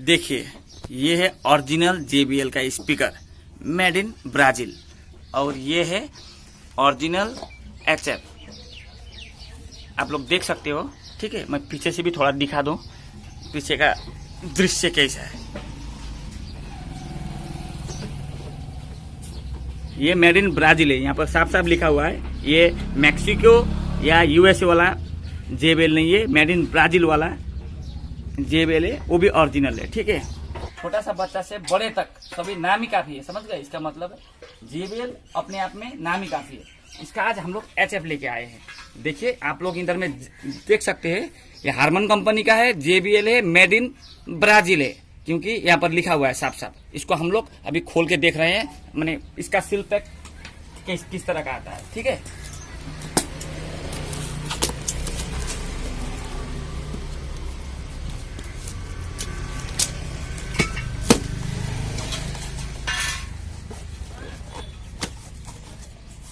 देखिए ये है ओरिजिनल JBL का स्पीकर मेड इन ब्राजील और ये है ओरिजिनल HF। आप लोग देख सकते हो, ठीक है। मैं पीछे से भी थोड़ा दिखा दूं पीछे का दृश्य कैसा है। ये मेड इन ब्राजील है, यहाँ पर साफ साफ लिखा हुआ है। ये मैक्सिको या USA वाला JBL नहीं है, मेड इन ब्राजील वाला JBL है, वो भी ओरिजिनल है, ठीक है। छोटा सा बच्चा से बड़े तक सभी नाम ही काफी है, समझ गए। इसका मतलब JBL अपने आप में नाम ही काफी है। इसका आज हम लोग HF लेके आए हैं। देखिए आप लोग इधर में देख सकते हैं, ये हारमन कंपनी का है, JBL है, मेड इन ब्राजील है, क्योंकि यहाँ पर लिखा हुआ है साफ साफ। इसको हम लोग अभी खोल के देख रहे हैं, मैंने इसका सील पैक किस तरह का आता है, ठीक है।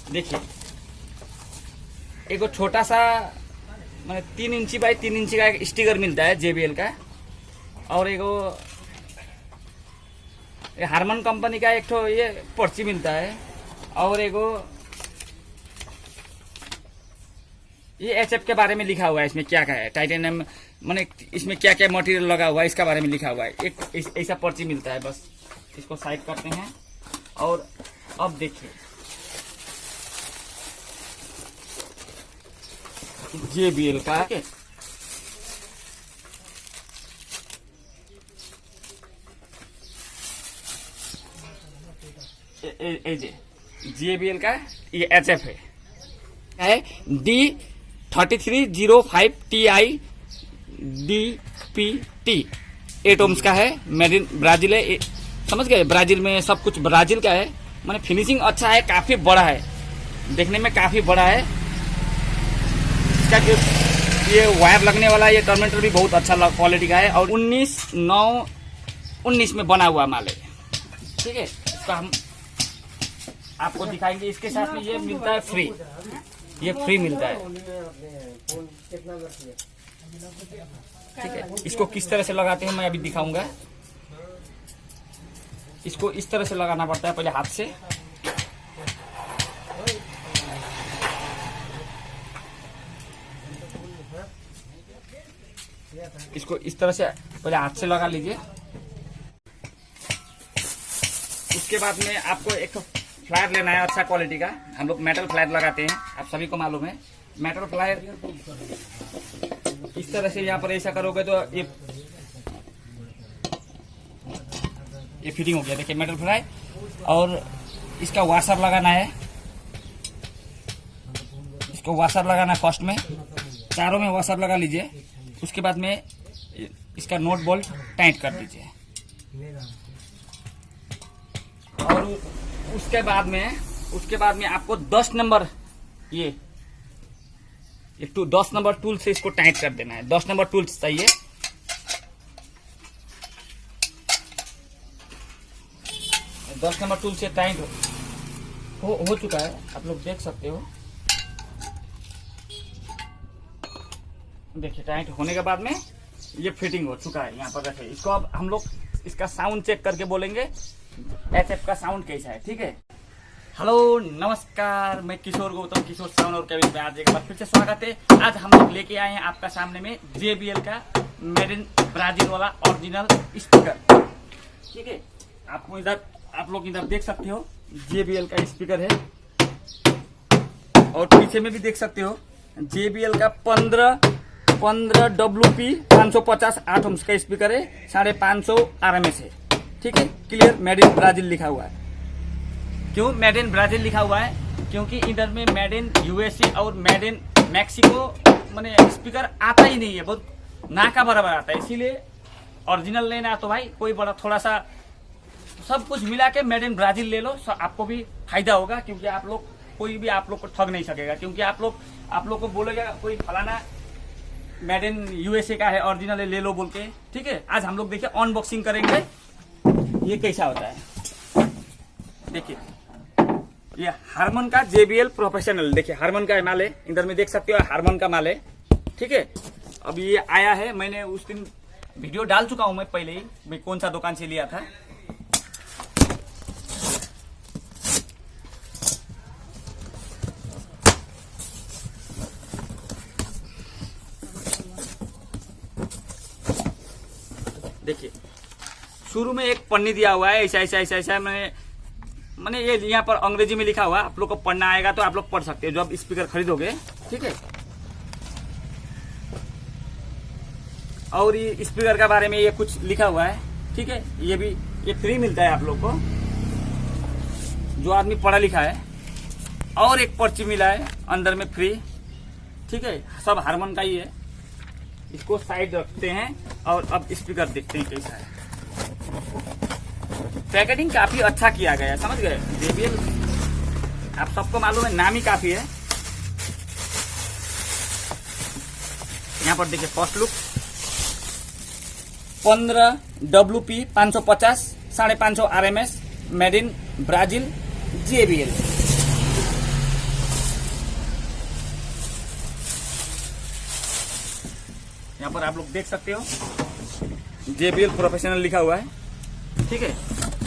देखिए एक छोटा सा मैंने 3 इंची बाई 3 इंची का एक स्टिकर मिलता है JBL का, और एक हारमन कंपनी का एक तो ये पर्ची मिलता है, और एक ये HF के बारे में लिखा हुआ है। इसमें क्या क्या है, टाइटेनियम मैंने इसमें क्या क्या मटेरियल लगा हुआ है इसका बारे में लिखा हुआ है। एक ऐसा पर्ची मिलता है। बस इसको साइड करते हैं और अब देखिए JBL का है। JBL का ये HF है D3305TI DPT 8 ohms का है, मेड इन ब्राजील है। समझ गए, ब्राजील में सब कुछ ब्राजील का है। माने फिनिशिंग अच्छा है, काफी बड़ा है, देखने में काफी बड़ा है। इसका जो ये वायर लगने वाला ये टर्मिनेटर भी बहुत अच्छा क्वालिटी का है, और 19/9/19 में बना हुआ माल है, ठीक है। इसका हम आपको दिखाएंगे। इसके साथ में ये मिलता है फ्री, ये फ्री मिलता है, ठीक है। इसको किस तरह से लगाते हैं मैं अभी दिखाऊंगा। इसको इस तरह से लगाना पड़ता है पहले हाथ से। इसको इस तरह से पहले हाथ से लगा लीजिए। उसके बाद में आपको एक फ्लायर लेना है अच्छा क्वालिटी का। हम लोग मेटल फ्लायर लगाते हैं, आप सभी को मालूम है। मेटल फ्लायर इस तरह से यहाँ पर ऐसा करोगे तो ये फिटिंग हो गया। देखिए मेटल फ्लायर, और इसका वाशर लगाना है। इसको वाशर लगाना है फर्स्ट में, चारों में वाशर लगा लीजिए। उसके बाद में इसका नोट बोल्ट टाइट कर दीजिए, और उसके बाद में आपको 10 नंबर ये 10 नंबर टूल से इसको टाइट कर देना है। 10 नंबर टूल चाहिए। दस नंबर टूल से टाइट हो चुका है, आप लोग देख सकते हो। देखिए टाइट होने के बाद में ये फिटिंग हो चुका है, यहाँ पर रखे। इसको अब हम लोग इसका साउंड चेक करके बोलेंगे HF का साउंड कैसा है, ठीक है। हेलो नमस्कार, मैं किशोर गौतम, किशोर साउंड और केबिन में आज एक बार फिर से स्वागत है। आज हम लोग लेके आए हैं आपका सामने में JBL का मेड इन ब्राजील वाला ओरिजिनल स्पीकर, ठीक है। आप लोग इधर देख सकते हो JBL का स्पीकर है, और पीछे में भी देख सकते हो JBL का 15 WP 550 8 ohms का स्पीकर है, 550 RMS है, ठीक है। क्लियर, मेड इन ब्राजील लिखा हुआ है। क्यों मेड इन ब्राजील लिखा हुआ है? क्योंकि इधर में मेड इन USA और मेड इन मैक्सिको मैंने स्पीकर आता ही नहीं है, बहुत ना का बराबर आता है। इसीलिए ओरिजिनल लेना तो भाई कोई बड़ा थोड़ा सा सब कुछ मिला के मेड इन ब्राजील ले लो, आपको भी फायदा होगा। क्योंकि आप लोग कोई भी आप लोग को ठग नहीं सकेगा, क्योंकि आप लोग को बोलेगा कोई फलाना मेड इन USA का है, ओरिजिनल ले लो बोल के, ठीक है। आज हम लोग देखिए अनबॉक्सिंग करेंगे ये कैसा होता है। देखिए ये हारमन का JBL प्रोफेशनल, देखिए हारमन का माल है, इधर में देख सकते हो हारमन का माल है, ठीक है। अब ये आया है, मैंने उस दिन वीडियो डाल चुका हूं मैं पहले ही, मैं कौन सा दुकान से लिया था। देखिए शुरू में एक पन्नी दिया हुआ है, ऐसा ऐसा ऐसा ऐसा, मैंने ये यहाँ पर अंग्रेजी में लिखा हुआ, आप लोग को पढ़ना आएगा तो आप लोग पढ़ सकते हो जो आप स्पीकर खरीदोगे, ठीक है। और ये स्पीकर के बारे में ये कुछ लिखा हुआ है, ठीक है। ये फ्री मिलता है आप लोग को जो आदमी पढ़ा लिखा है। और एक पर्ची मिला है अंदर में फ्री, ठीक है। सब हारमोन का ही है। इसको साइड रखते हैं और अब स्पीकर देखते हैं कैसा है। पैकेटिंग काफी अच्छा किया गया है, समझ गए। JBL आप सबको मालूम है, नाम ही काफी है। यहाँ पर देखिए first look 15 WP 550 550 RMS made in Brazil JBL। यहाँ पर आप लोग देख सकते हो JBL प्रोफेशनल लिखा हुआ है, ठीक है।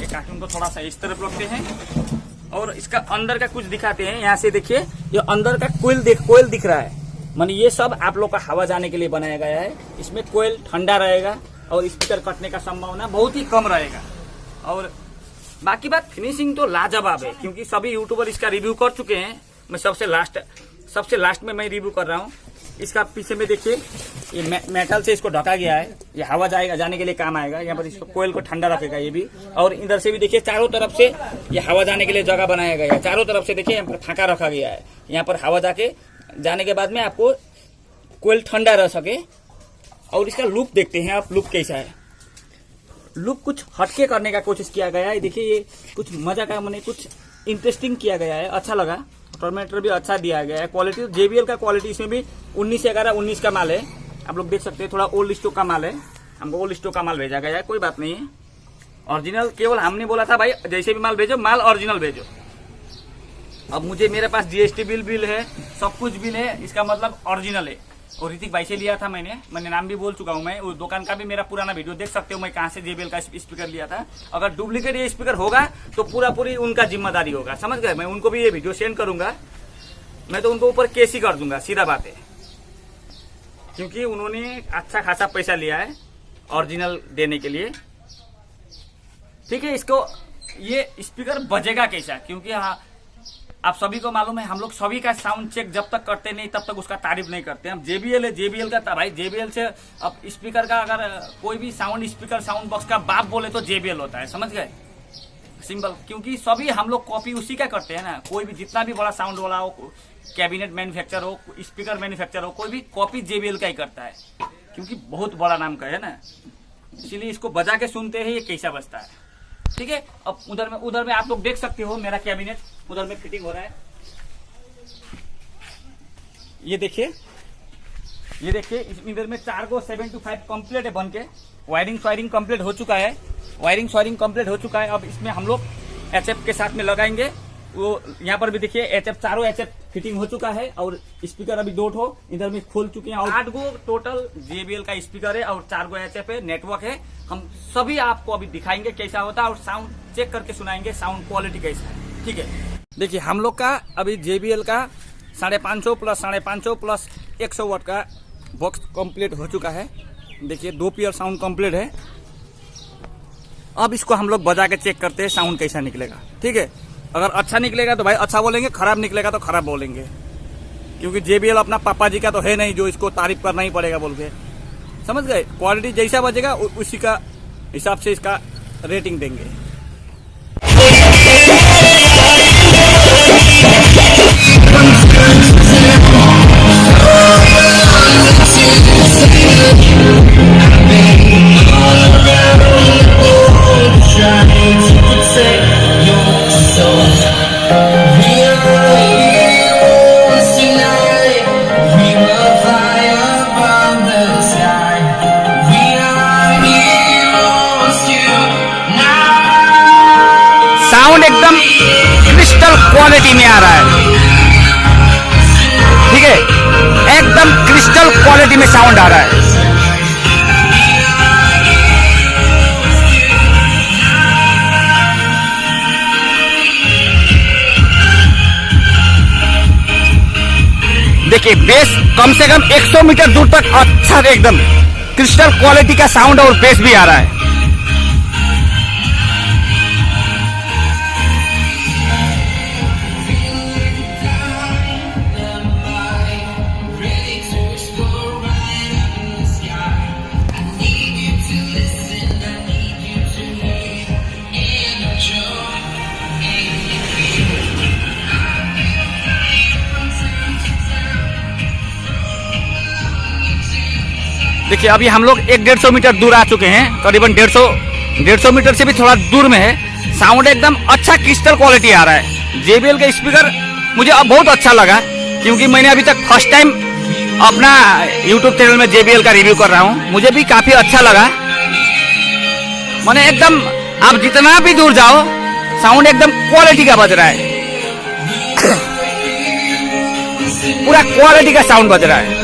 ये कार्टून को थोड़ा सा इस तरफ रखते हैं और इसका अंदर का कुछ दिखाते हैं। यहाँ से देखिए ये अंदर का कोयल दिख रहा है, माने ये सब आप लोग का हवा जाने के लिए बनाया गया है। इसमें कोयल ठंडा रहेगा और स्पीकर कटने का संभावना बहुत ही कम रहेगा। और बाकी बात फिनिशिंग तो लाजवाब है, क्योंकि सभी यूट्यूबर इसका रिव्यू कर चुके हैं। मैं सबसे लास्ट में मैं रिव्यू कर रहा हूँ। इसका पीछे में देखिए ये मेटल से इसको ढका गया है, ये हवा जाने के लिए काम आएगा। यहाँ पर इसको कोयल को ठंडा रखेगा ये भी। और इधर से भी देखिए चारों तरफ से ये हवा जाने के लिए जगह बनाया गया है। चारों तरफ से देखिए यहाँ पर फांका रखा गया है, यहाँ पर हवा जाने के बाद में आपको कोयल ठंडा रह सके। और इसका लुक देखते हैं आप, लुक कैसा है। लुक कुछ हटके करने का कोशिश किया गया है। देखिए ये कुछ मजा का, मैंने कुछ इंटरेस्टिंग किया गया है, अच्छा लगा। टर्मिनेटर भी अच्छा दिया गया है। क्वालिटी JBL का क्वालिटी इसमें भी 19/11/19 का माल है, आप लोग देख सकते हैं। थोड़ा ओल्ड स्टॉक का माल है, हमको ओल्ड स्टॉक का माल भेजा गया है, कोई बात नहीं है। ओरिजिनल केवल हमने बोला था भाई जैसे भी माल भेजो, माल ओरिजिनल भेजो। अब मेरे पास GST बिल है, सब कुछ बिल है, इसका मतलब ओरिजिनल है। और ऋतिक भाई से लिया था मैंने नाम भी बोल चुका हूं। मैं उस दुकान का भी मेरा पुराना वीडियो देख सकते हो, मैं कहां से JBL का स्पीकर लिया था। अगर डुप्लीकेट ये स्पीकर होगा तो पूरी उनका जिम्मेदारी होगा, समझ गए। मैं उनको भी ये वीडियो सेंड करूंगा, मैं तो उनको ऊपर केस ही कर दूंगा, सीधा बात है। क्योंकि उन्होंने अच्छा खासा पैसा लिया है ओरिजिनल देने के लिए, ठीक है। इसको ये स्पीकर बजेगा कैसा, क्योंकि आप सभी को मालूम है, हम लोग सभी का साउंड चेक जब तक करते नहीं तब तक उसका तारीफ नहीं करते। हम JBL है, JBL का भाई JBL से अब स्पीकर का अगर कोई भी साउंड बॉक्स का बाप बोले तो JBL होता है, समझ गए, सिंपल। क्योंकि सभी हम लोग कॉपी उसी का करते हैं ना। कोई भी जितना भी बड़ा साउंड वाला हो, कैबिनेट मैन्युफैक्चर हो, स्पीकर मैन्युफैक्चर हो, कोई भी कॉपी JBL का ही करता है, क्योंकि बहुत बड़ा नाम का है ना। इसीलिए इसको बजा के सुनते हैं ये कैसा बजता है, ठीक है। अब उधर में आप लोग देख सकते हो मेरा कैबिनेट उधर में फिटिंग हो रहा है। ये देखिए इधर में 4 को 7 to 5 कंप्लीट है बन के। वायरिंग कंप्लीट हो चुका है, कंप्लीट हो चुका है। अब इसमें हम लोग HF के साथ में लगाएंगे। वो यहाँ पर भी देखिए चारों HF फिटिंग हो चुका है। और स्पीकर अभी 2 ठो इधर में खोल चुके हैं। और 8 गो टोटल JBL का स्पीकर है और 4 गो HF है, नेटवर्क है। हम सभी आपको अभी दिखाएंगे कैसा होता है और साउंड चेक करके सुनाएंगे साउंड क्वालिटी कैसा है, ठीक है। देखिए हम लोग का अभी JBL का 550 प्लस 550 प्लस 100 वाट का बॉक्स कंप्लीट हो चुका है। देखिए 2 पेयर साउंड कंप्लीट है। अब इसको हम लोग बजा के चेक करते हैं साउंड कैसा निकलेगा, ठीक है। अगर अच्छा निकलेगा तो भाई अच्छा बोलेंगे, खराब निकलेगा तो खराब बोलेंगे। क्योंकि JBL अपना पापा जी का तो है नहीं जो इसको तारीफ करना ही पड़ेगा बोल के, समझ गए। क्वालिटी जैसा बजेगा उसी का हिसाब से इसका रेटिंग देंगे। साउंड एकदम क्रिस्टल क्वालिटी में आ रहा है, ठीक है। एकदम क्रिस्टल क्वालिटी में साउंड आ रहा है। देखिए बेस कम से कम 100 मीटर दूर तक अच्छा एकदम क्रिस्टल क्वालिटी का साउंड और बेस भी आ रहा है। देखिए अभी हम लोग 150 मीटर दूर आ चुके हैं, करीबन 150 मीटर से भी थोड़ा दूर में है। साउंड एकदम अच्छा क्रिस्टल क्वालिटी आ रहा है। JBL का स्पीकर मुझे अब बहुत अच्छा लगा, क्योंकि मैंने अभी तक फर्स्ट टाइम अपना YouTube चैनल में JBL का रिव्यू कर रहा हूँ। मुझे भी काफी अच्छा लगा। मैंने एकदम आप जितना भी दूर जाओ साउंड एकदम क्वालिटी का बज रहा है, पूरा क्वालिटी का साउंड बज रहा है।